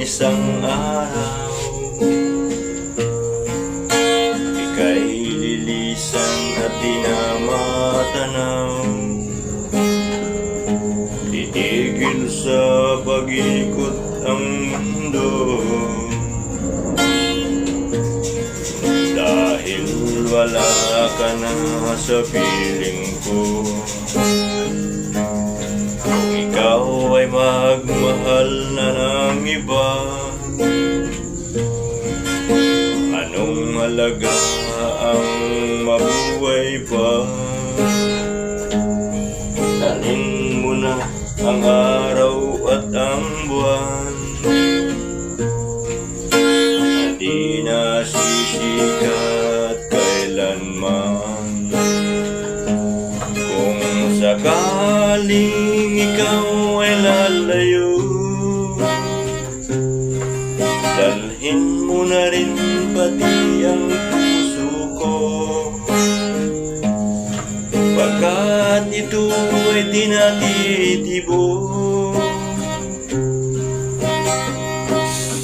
isang araw ika'y lilisan at di na matanaw. Titigil sa pag-ikot ang mundo dahil wala ka na sa piling ko. Kung ikaw ay magmahal na ng iba, anong halaga ang mabuhay pa? Dalhin mo na ang araw at ang buwan, hindi na sisikat kailanman. Kung sakaling ikaw ay lalayo, dalhin mo na rin pati ang puso ko, pagkat ito ay tinatitibo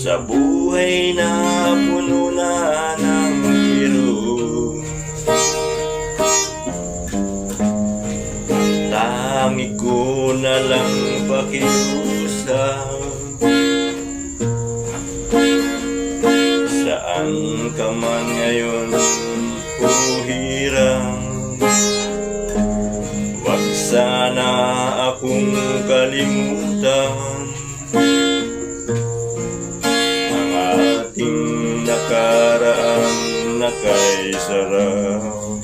sa buhay na puno na ng kirot. Tangi ko na lang pakiusap, saan ka man ngayon o hirang, wag sana akong kalimutan ang ating nakaraan na kay sarap.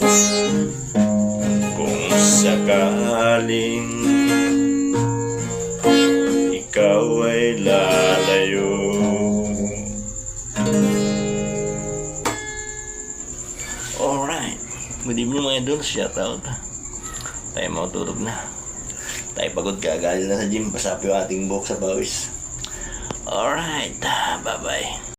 Kung sakaling ikaw ay lalayo. Alright, good evening mga idol, shout out. Tayo matutulog na. Tayo pagod ka, galing na sa gym, pasapi yung ating buhok sa pawis. Alright, bye bye.